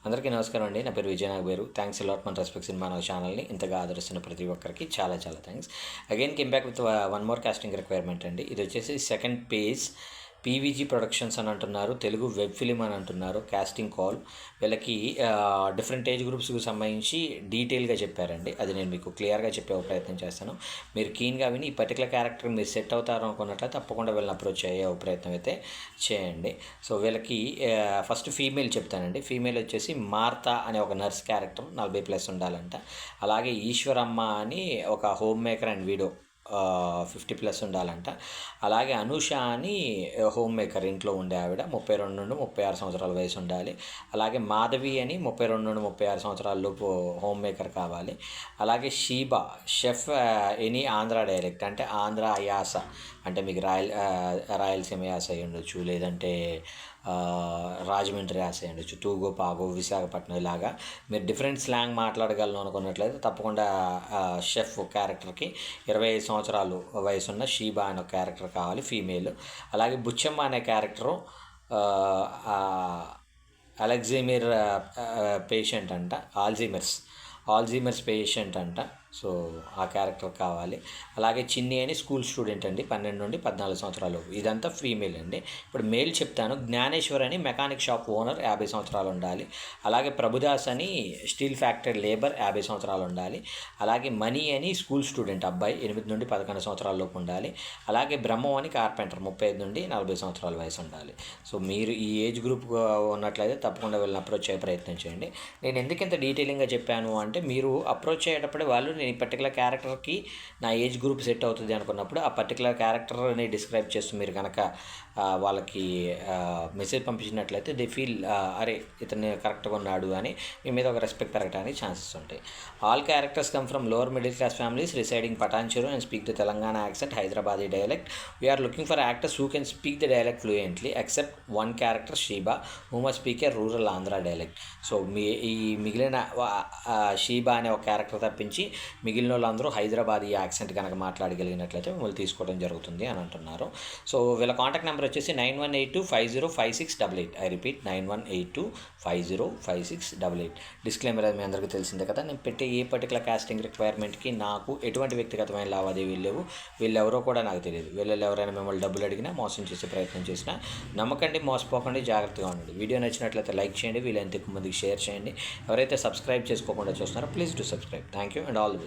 అందరికీ నమస్కారం అండి. నా పేరు విజయ్ నాగబేరు. థ్యాంక్స్ అలాట్ మన రెస్పెక్ట్ సినిమా ఛానల్ని ఇంతగా ఆదరిస్తున్న ప్రతి ఒక్కరికి చాలా చాలా thanks. Again came back with one more casting requirement అండి. ఇది వచ్చేసి సెకండ్ పేజ్ పీవీజీ ప్రొడక్షన్స్ అని అంటున్నారు, తెలుగు వెబ్ ఫిలిం అని అంటున్నారు. కాస్టింగ్ కాల్ వీళ్ళకి డిఫరెంట్ ఏజ్ గ్రూప్స్కి సంబంధించి డీటెయిల్గా చెప్పారండి. అది నేను మీకు క్లియర్గా చెప్పే ప్రయత్నం చేస్తాను. మీరు కీన్గా విని ఈ పర్టికులర్ క్యారెక్టర్ మీరు సెట్ అవుతారు అనుకున్నట్లయితే తప్పకుండా వీళ్ళని అప్రోచ్ అయ్యే ప్రయత్నం అయితే చేయండి. సో వీళ్ళకి ఫస్ట్ ఫీమేల్ చెప్తానండి. ఫీమేల్ వచ్చేసి మార్తా అనే ఒక నర్స్ క్యారెక్టర్ 40+ ఉండాలంట. అలాగే ఈశ్వరమ్మ అని ఒక హోమ్ మేకర్ అండ్ వీడో 50+ ఉండాలంట. అలాగే అనూష అని హోమ్ మేకర్, ఇంట్లో ఉండే ఆవిడ 32 నుండి 36 సంవత్సరాల వయసు ఉండాలి. అలాగే మాధవి అని 32 నుండి 36 సంవత్సరాల లోపు హోమ్ మేకర్ కావాలి. అలాగే Sheeba chef any Andhra dialect, అంటే ఆంధ్ర యాస, అంటే మీకు రాయలసీమ యాస అయి ఉండొచ్చు, లేదంటే రాజమండ్రి యాస అయి ఉండొచ్చు, తూగో పాగో విశాఖపట్నం ఇలాగా మీరు డిఫరెంట్ స్లాంగ్ మాట్లాడగలను అనుకున్నట్లయితే తప్పకుండా షెఫ్ క్యారెక్టర్కి 25 సంవత్సరాలు వయసున్న షీబా అనే క్యారెక్టర్ కావాలి, ఫీమేల్. అలాగే బుచ్చమ్మ అనే క్యారెక్టరు అలెగ్జైమర్ పేషెంట్ అంట, ఆల్జీమర్స్ పేషెంట్ అంట. సో ఆ క్యారెక్టర్ కావాలి. అలాగే చిన్ని అని స్కూల్ స్టూడెంట్ అండి, 12 నుండి 14 సంవత్సరాలు. ఇదంతా ఫీమేల్ అండి. ఇప్పుడు మేల్ చెప్తాను. జ్ఞానేశ్వర్ అని మెకానిక్ షాప్ ఓనర్, 50 సంవత్సరాలు ఉండాలి. అలాగే ప్రభుదాస్ అని స్టీల్ ఫ్యాక్టరీ లేబర్, 50 సంవత్సరాలు ఉండాలి. అలాగే మనీ అని స్కూల్ స్టూడెంట్ అబ్బాయి, 8 నుండి 11 సంవత్సరాల లోపు ఉండాలి. అలాగే బ్రహ్మం అని కార్పెంటర్, 35 నుండి 40 సంవత్సరాల వయసు ఉండాలి. సో మీరు ఈ ఏజ్ గ్రూప్ ఉన్నట్లయితే తప్పకుండా వీళ్ళని అప్రోచ్ అయ్యే ప్రయత్నం చేయండి. నేను ఎందుకు ఇంత డీటెయిలింగ్గా చెప్పాను అంటే, మీరు అప్రోచ్ అయ్యేటప్పుడు వాళ్ళు నేను ఈ పర్టికులర్ క్యారెక్టర్కి నా ఏజ్ గ్రూప్ సెట్ అవుతుంది అనుకున్నప్పుడు ఆ పర్టికులర్ క్యారెక్టర్ని డిస్క్రైబ్ చేస్తూ మీరు కనుక వాళ్ళకి మెసేజ్ పంపించినట్లయితే దే ఫీల్ అరే ఇతను కరెక్ట్గా ఉన్నాడు అని మీ మీద ఒక రెస్పెక్ట్ పెరగడానికి ఛాన్సెస్ ఉంటాయి. All characters come from lower middle class families residing Patancheru and speak the Telangana accent, Hyderabadi dialect. We are looking for actors who can speak the dialect fluently except one character Sheeba who must speak a rural Andhra dialect. So ఈ మిగిలిన Sheba అనే ఒక character తప్పించి మిగిలిన వాళ్ళందరూ Hyderabadi accent కనుక మాట్లాడగలిగినట్లయితే మిమ్మల్ని తీసుకోవడం జరుగుతుంది అని అంటున్నారు. సో వీళ్ళ కాంటాక్ట్ నెంబర్ వచ్చేసి 9182505688. I repeat 9182505688. డిస్క్లైమర్ అది మీ అందరికీ తెలిసిందే కదా. నేను పెట్టే ఏ పర్టికులర్ కాస్టింగ్ రిక్వైర్మెంట్కి నాకు ఎటువంటి వ్యక్తిగతమైన లావాదేవీలు లేవు. వీళ్ళెవరో కూడా నాకు తెలియదు. వీళ్ళు ఎవరైనా మిమ్మల్ని డబ్బులు అడిగినా, మోసం చేసే ప్రయత్నం చేసినా నమ్మకండి, మోసపోకండి, జాగ్రత్తగా ఉండండి. వీడియో నచ్చినట్లయితే లైక్ చేయండి, వీళ్ళంత ఎక్కువ మందికి షేర్ చేయండి. ఎవరైతే సబ్స్క్రైబ్ చేసుకోకుండా చూస్తున్నారో please do subscribe. Thank you and all the best.